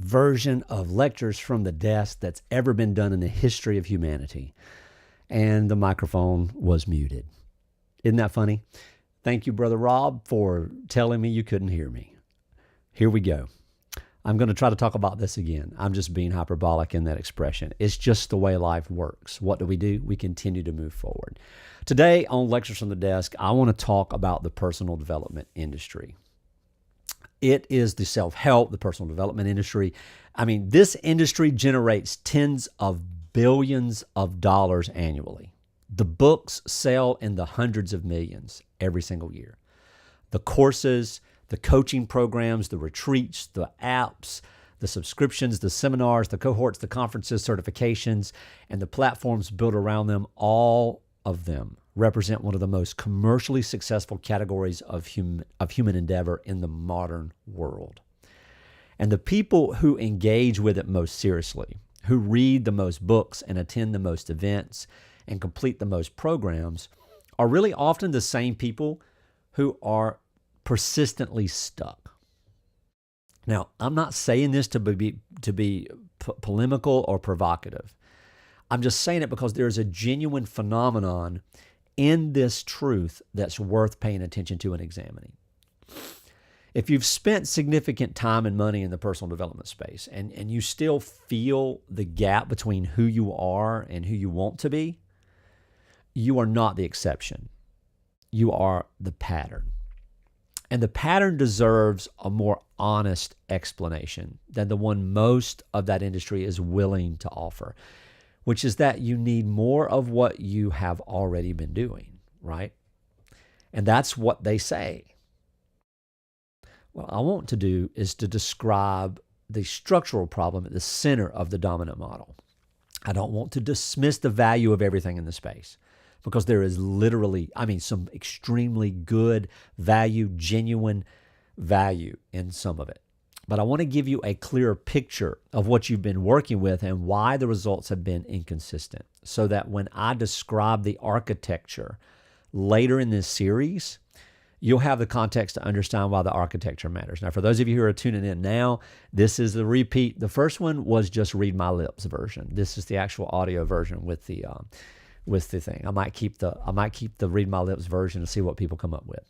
version of Lectures from the Desk that's ever been done in the history of humanity. And the microphone was muted. Isn't that funny? Thank you, Brother Rob, for telling me you couldn't hear me. Here we go. I'm going to try to talk about this again. I'm just being hyperbolic in that expression. It's just the way life works. What do? We continue to move forward. Today on Lectures from the Desk, I want to talk about the personal development industry. It is the self-help, the personal development industry. I mean, this industry generates tens of billions of dollars annually. The books sell in the hundreds of millions every single year. The courses, the coaching programs, the retreats, the apps, the subscriptions, the seminars, the cohorts, the conferences, certifications, and the platforms built around them, all of them represent one of the most commercially successful categories of human endeavor in the modern world. And the people who engage with it most seriously, who read the most books and attend the most events and complete the most programs, are really often the same people who are persistently stuck. Now, I'm not saying this to be polemical or provocative. I'm just saying it because there's a genuine phenomenon in this truth that's worth paying attention to and examining. If you've spent significant time and money in the personal development space and you still feel the gap between who you are and who you want to be, you are not the exception. You are the pattern. And the pattern deserves a more honest explanation than the one most of that industry is willing to offer, which is that you need more of what you have already been doing, right? And that's what they say. What I want to do is to describe the structural problem at the center of the dominant model. I don't want to dismiss the value of everything in the space, because there is literally, some extremely good value, genuine value in some of it. But I want to give you a clearer picture of what you've been working with and why the results have been inconsistent, so that when I describe the architecture later in this series, you'll have the context to understand why the architecture matters. Now, for those of you who are tuning in now, this is the repeat. The first one was just Read My Lips version. This is the actual audio version with the thing. I might keep the Read My Lips version and see what people come up with.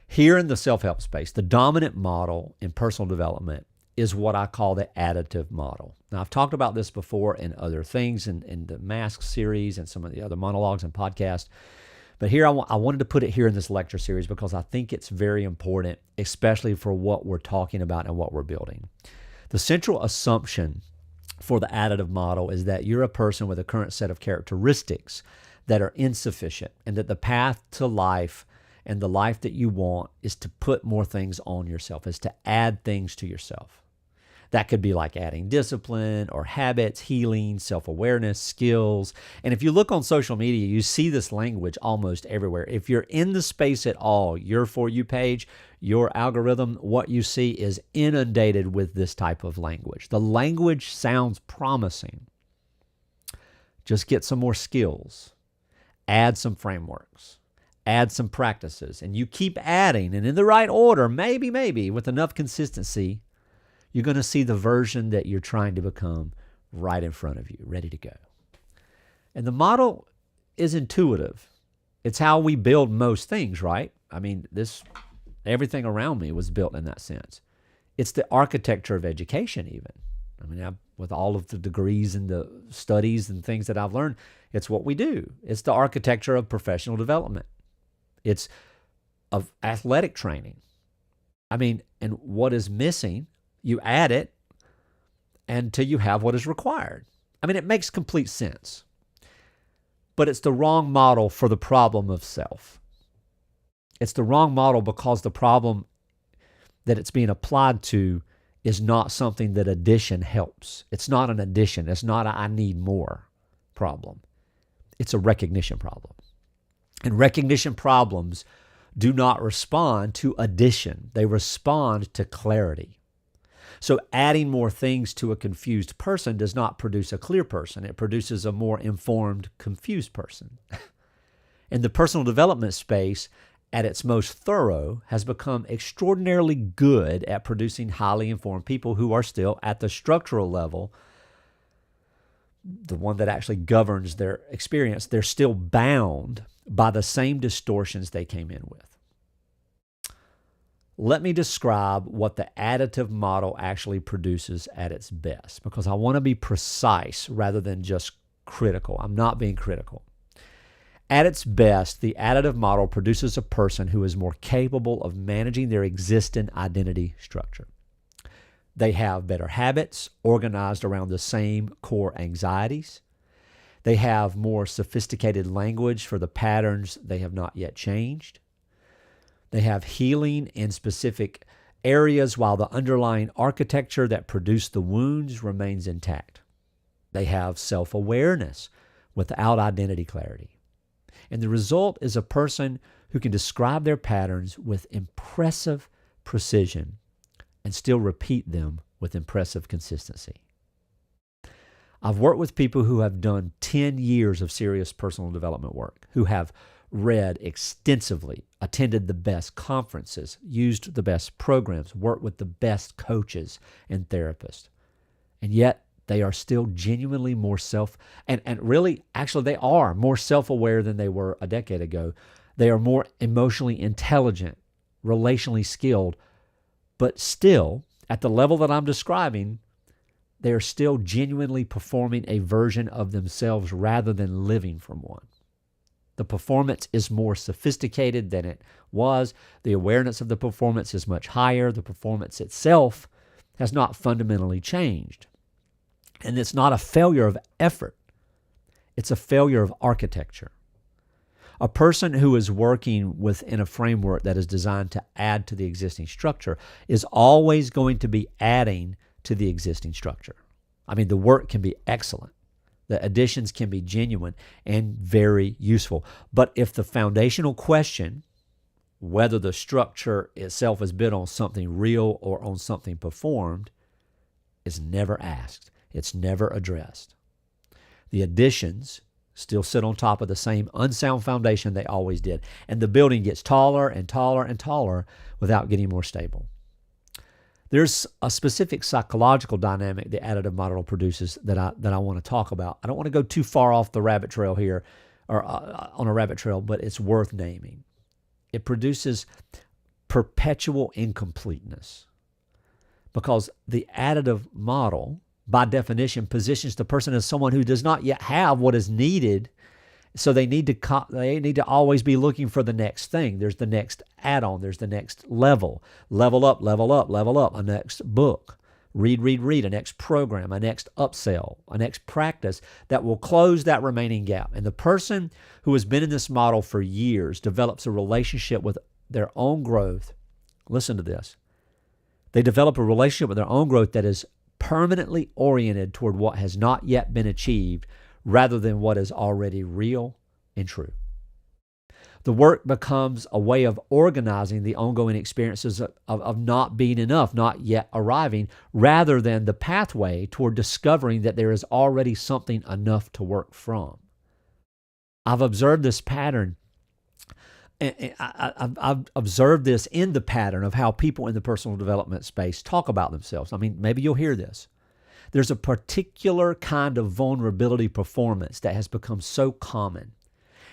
Here in the self-help space, the dominant model in personal development is what I call the additive model. Now, I've talked about this before in other things, in the Mask series and some of the other monologues and podcasts. But here, I wanted to put it here in this lecture series because I think it's very important, especially for what we're talking about and what we're building. The central assumption for the additive model is that you're a person with a current set of characteristics that are insufficient, and that the path to life and the life that you want is to put more things on yourself, is to add things to yourself. That could be like adding discipline or habits, healing, self-awareness, skills. And if you look on social media, you see this language almost everywhere. If you're in the space at all, your For You page, your algorithm, what you see is inundated with this type of language. The language sounds promising. Just get some more skills, add some frameworks, add some practices, and you keep adding, and in the right order, maybe with enough consistency, you're going to see the version that you're trying to become right in front of you, ready to go. And the model is intuitive. It's how we build most things, right? Everything around me was built in that sense. It's the architecture of education even. With all of the degrees and the studies and things that I've learned, it's what we do. It's the architecture of professional development. It's of athletic training. And what is missing, you add it until you have what is required. It makes complete sense. But it's the wrong model for the problem of self. It's the wrong model because the problem that it's being applied to is not something that addition helps. It's not an addition. It's not a I need more problem. It's a recognition problem. And recognition problems do not respond to addition. They respond to clarity. So adding more things to a confused person does not produce a clear person. It produces a more informed, confused person. In the personal development space, at its most thorough, has become extraordinarily good at producing highly informed people who are still at the structural level, the one that actually governs their experience. They're still bound by the same distortions they came in with. Let me describe what the additive model actually produces at its best, because I want to be precise rather than just critical. I'm not being critical. At its best, the additive model produces a person who is more capable of managing their existing identity structure. They have better habits organized around the same core anxieties. They have more sophisticated language for the patterns they have not yet changed. They have healing in specific areas while the underlying architecture that produced the wounds remains intact. They have self-awareness without identity clarity. And the result is a person who can describe their patterns with impressive precision and still repeat them with impressive consistency. I've worked with people who have done 10 years of serious personal development work, who have read extensively, attended the best conferences, used the best programs, worked with the best coaches and therapists. And yet they are still genuinely more they are more self-aware than they were a decade ago. They are more emotionally intelligent, relationally skilled, but still, at the level that I'm describing, they are still genuinely performing a version of themselves rather than living from one. The performance is more sophisticated than it was. The awareness of the performance is much higher. The performance itself has not fundamentally changed. And it's not a failure of effort. It's a failure of architecture. A person who is working within a framework that is designed to add to the existing structure is always going to be adding to the existing structure. I mean, the work can be excellent. The additions can be genuine and very useful. But if the foundational question, whether the structure itself is built on something real or on something performed, is never asked, it's never addressed, the additions still sit on top of the same unsound foundation they always did. And the building gets taller and taller and taller without getting more stable. There's a specific psychological dynamic the additive model produces that I want to talk about. I don't want to go too far off the rabbit trail here, or on a rabbit trail, but it's worth naming. It produces perpetual incompleteness, because the additive model, by definition, positions the person as someone who does not yet have what is needed. So they need to always be looking for the next thing. There's the next add-on. There's the next level. Level up, a next book. Read, a next program, a next upsell, a next practice that will close that remaining gap. And the person who has been in this model for years develops a relationship with their own growth. Listen to this. They develop a relationship with their own growth that is permanently oriented toward what has not yet been achieved, rather than what is already real and true. The work becomes a way of organizing the ongoing experiences of not being enough, not yet arriving, rather than the pathway toward discovering that there is already something enough to work from. I've observed this pattern. I've observed this in the pattern of how people in the personal development space talk about themselves. I mean, maybe you'll hear this. There's a particular kind of vulnerability performance that has become so common.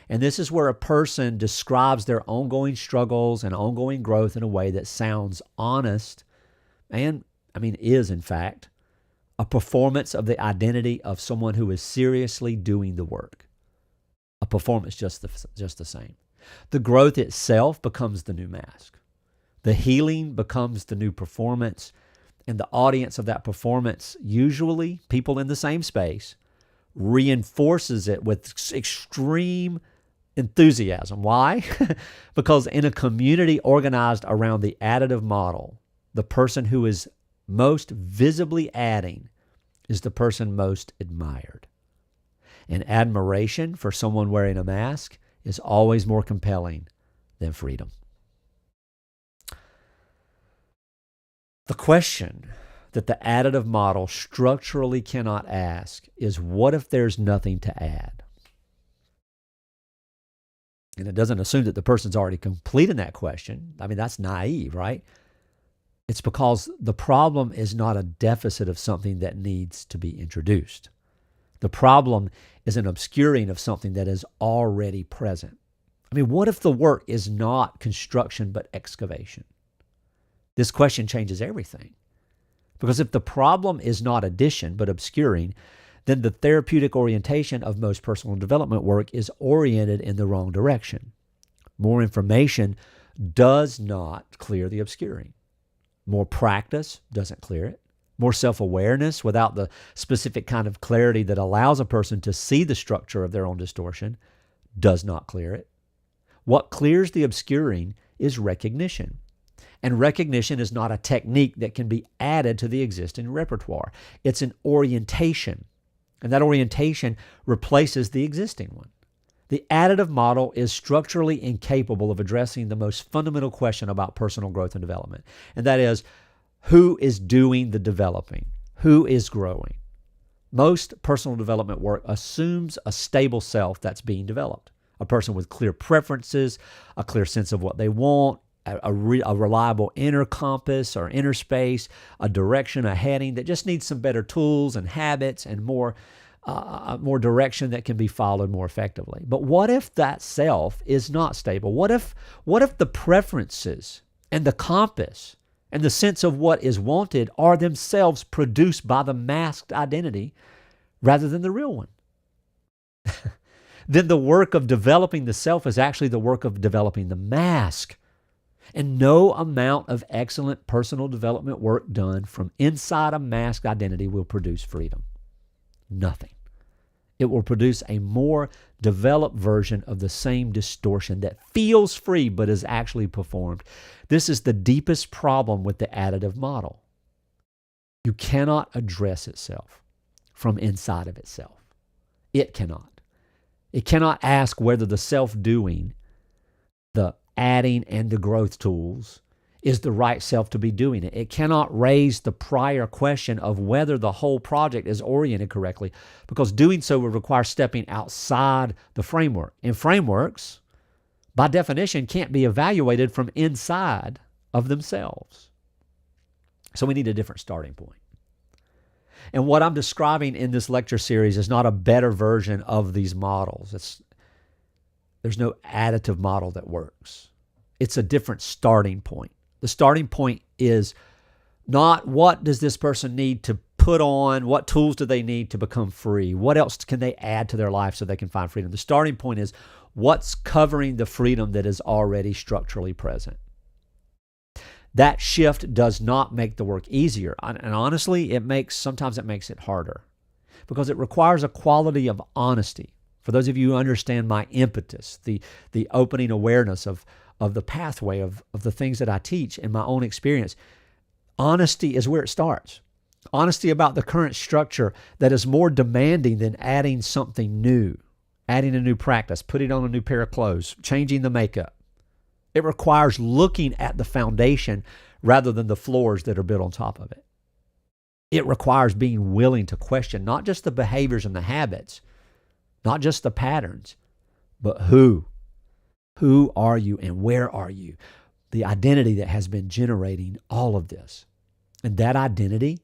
And this is where a person describes their ongoing struggles and ongoing growth in a way that sounds honest and, is in fact, a performance of the identity of someone who is seriously doing the work. A performance just the same. The growth itself becomes the new mask. The healing becomes the new performance. And the audience of that performance, usually people in the same space, reinforces it with extreme enthusiasm. Why? Because in a community organized around the additive model, the person who is most visibly adding is the person most admired. And admiration for someone wearing a mask is always more compelling than freedom. The question that the additive model structurally cannot ask is, what if there's nothing to add? And it doesn't assume that the person's already completed that question. I mean, that's naive, right? It's because the problem is not a deficit of something that needs to be introduced. The problem is an obscuring of something that is already present. I mean, what if the work is not construction but excavation? This question changes everything. Because if the problem is not addition but obscuring, then the therapeutic orientation of most personal development work is oriented in the wrong direction. More information does not clear the obscuring. More practice doesn't clear it. More self-awareness without the specific kind of clarity that allows a person to see the structure of their own distortion does not clear it. What clears the obscuring is recognition. And recognition is not a technique that can be added to the existing repertoire. It's an orientation. And that orientation replaces the existing one. The additive model is structurally incapable of addressing the most fundamental question about personal growth and development. And that is, who is doing the developing? Who is growing? Most personal development work assumes a stable self that's being developed. A person with clear preferences, a clear sense of what they want, a reliable inner compass or inner space, a direction, a heading that just needs some better tools and habits and more direction that can be followed more effectively. But what if that self is not stable? What if the preferences and the compass and the sense of what is wanted are themselves produced by the masked identity rather than the real one? Then the work of developing the self is actually the work of developing the mask. And no amount of excellent personal development work done from inside a masked identity will produce freedom. Nothing. It will produce a more developed version of the same distortion that feels free but is actually performed. This is the deepest problem with the additive model. You cannot address itself from inside of itself. It cannot. It cannot ask whether the self-doing, the adding and the growth tools, is the right self to be doing it. It cannot raise the prior question of whether the whole project is oriented correctly, because doing so would require stepping outside the framework. And frameworks, by definition, can't be evaluated from inside of themselves. So we need a different starting point. And what I'm describing in this lecture series is not a better version of these models. There's no additive model that works. It's a different starting point. The starting point is not what does this person need to put on, what tools do they need to become free, what else can they add to their life so they can find freedom. The starting point is what's covering the freedom that is already structurally present. That shift does not make the work easier. And honestly, sometimes it makes it harder because it requires a quality of honesty. For those of you who understand my impetus, the opening awareness of the pathway of the things that I teach in my own experience, honesty is where it starts. Honesty about the current structure that is more demanding than adding something new, adding a new practice, putting on a new pair of clothes, changing the makeup. It requires looking at the foundation rather than the floors that are built on top of it. It requires being willing to question not just the behaviors and the habits, not just the patterns, but who. Who are you and where are you? The identity that has been generating all of this. And that identity,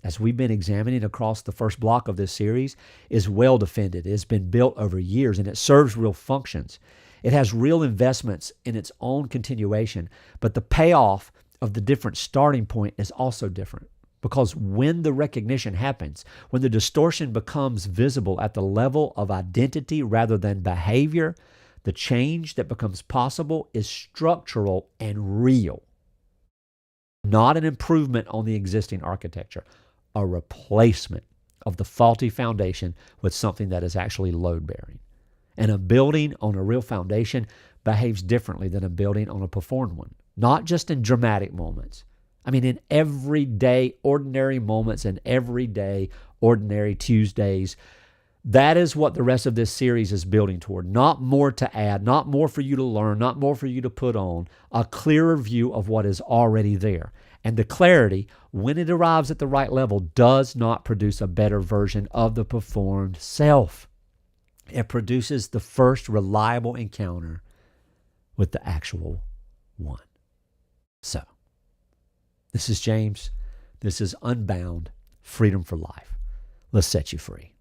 as we've been examining across the first block of this series, is well defended. It has been built over years and it serves real functions. It has real investments in its own continuation, but the payoff of the different starting point is also different. Because when the recognition happens, when the distortion becomes visible at the level of identity rather than behavior, the change that becomes possible is structural and real. Not an improvement on the existing architecture, a replacement of the faulty foundation with something that is actually load-bearing. And a building on a real foundation behaves differently than a building on a performed one. Not just in dramatic moments. I mean, in everyday, ordinary moments and everyday, ordinary Tuesdays. That is what the rest of this series is building toward. Not more to add, not more for you to learn, not more for you to put on. A clearer view of what is already there. And the clarity, when it arrives at the right level, does not produce a better version of the performed self. It produces the first reliable encounter with the actual one. So, this is James. This is Unbound Freedom for Life. Let's set you free.